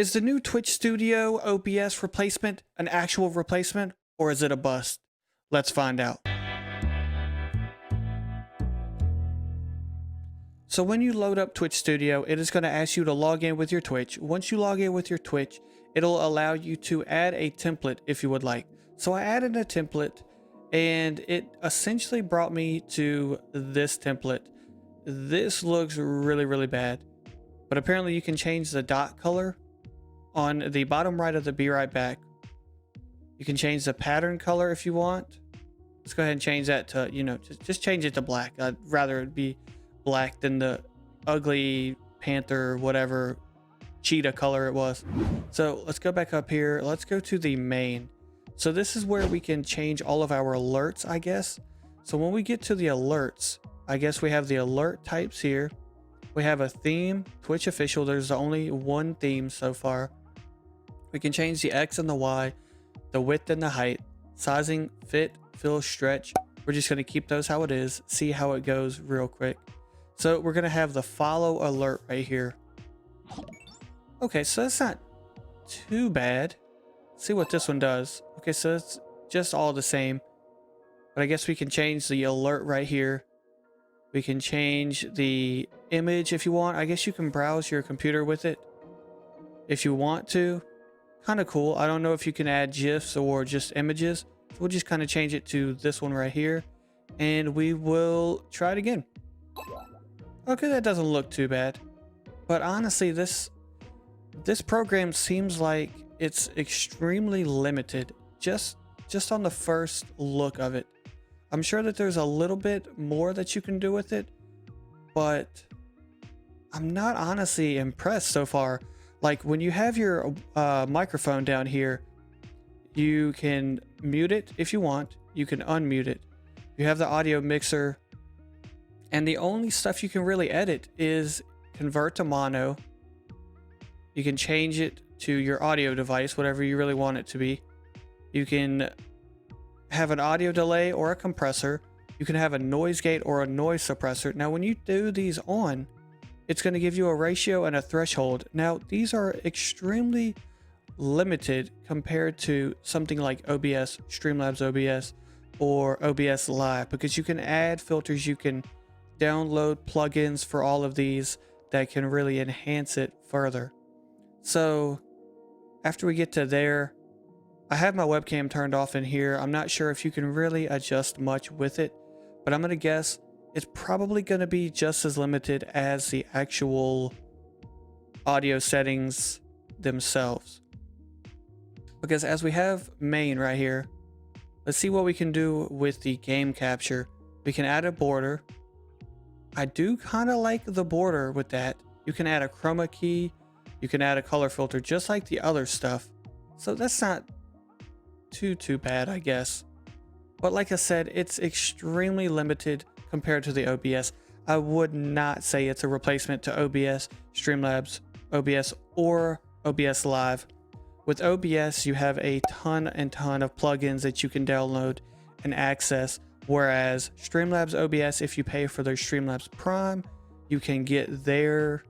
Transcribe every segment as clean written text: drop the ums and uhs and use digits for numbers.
Is the new Twitch Studio OBS replacement an actual replacement, or is it a bust? Let's find out. So when you load up Twitch Studio, it is going to ask you to log in with your Twitch. Once you log in with your Twitch, it'll allow you to add a template if you would like. So I added a template and it essentially brought me to this template. This looks really bad, but apparently you can change the dot color on the bottom right of the Be Right Back. You can change the pattern color if you want. Let's go ahead and change that to, just change it to black. I'd rather it be black than the ugly panther, whatever cheetah color it was. So let's go back up here. Let's go to the main. So this is where we can change all of our alerts, I guess. So when we get to the alerts, I guess we have the alert types here. We have a theme, Twitch official. There's only one theme so far. We can change the X and the Y, the width and the height, sizing, fit, fill, stretch. We're just going to keep those how it is, see how it goes real quick. So we're going to have the follow alert right here. Okay, so that's not too bad. Let's see what this one does. Okay, so it's just all the same. But I guess we can change the alert right here. We can change the image if you want. I guess you can browse your computer with it if you want to. Kind of cool. I don't know if you can add GIFs or just images. So we'll just kind of change it to this one right here. And we will try it again. Okay, that doesn't look too bad. But honestly, this program seems like it's extremely limited just on the first look of it. I'm sure that there's a little bit more that you can do with it, but I'm not honestly impressed so far. Like when you have your microphone down here, you can mute it if you want. You can unmute it. You have the audio mixer, and the only stuff you can really edit is convert to mono. You can change it to your audio device, whatever you really want it to be. You can have an audio delay or a compressor. You can have a noise gate or a noise suppressor. Now, when you do these on, it's going to give you a ratio and a threshold. Now, these are extremely limited compared to something like OBS, Streamlabs OBS, or OBS Live, because you can add filters, you can download plugins for all of these that can really enhance it further. So after we get to there, I have my webcam turned off in here. I'm not sure if you can really adjust much with it, but I'm going to guess it's probably going to be just as limited as the actual audio settings themselves. Because as we have main right here, let's see what we can do with the game capture. We can add a border. I do kind of like the border with that. You can add a chroma key. You can add a color filter just like the other stuff. So that's not too bad, I guess. But like I said, it's extremely limited compared to the OBS. I would not say it's a replacement to OBS, Streamlabs OBS, or OBS Live. With OBS, you have a ton of plugins that you can download and access, whereas Streamlabs OBS, if you pay for their Streamlabs Prime, you can get their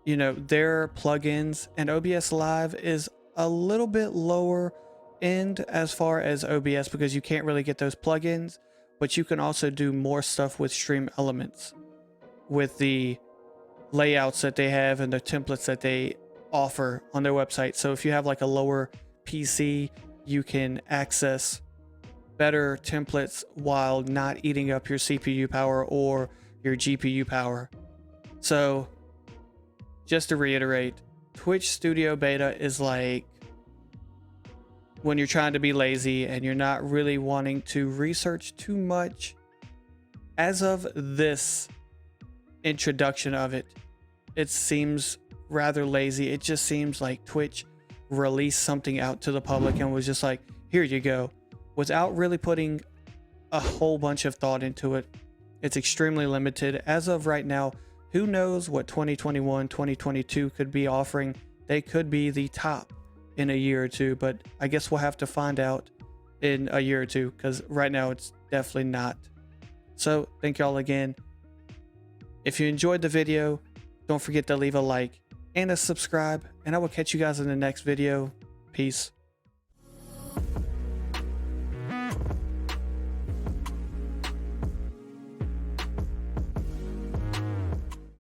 plugins, and OBS Live is a little bit lower end as far as OBS because you can't really get those plugins, but you can also do more stuff with Stream Elements with the layouts that they have and the templates that they offer on their website. So if you have like a lower PC, you can access better templates while not eating up your CPU power or your GPU power. So just to reiterate, Twitch Studio Beta is like when you're trying to be lazy and you're not really wanting to research too much. As of this introduction of it, it seems rather lazy. It just seems like Twitch released something out to the public and was just like, here you go, without really putting a whole bunch of thought into it. It's extremely limited. As of right now, who knows what 2021, 2022 could be offering. They could be the top in a year or two, but I guess we'll have to find out in a year or two, because right now it's definitely not. So thank y'all again. If you enjoyed the video, don't forget to leave a like. and a subscribe, and I will catch you guys in the next video. Peace.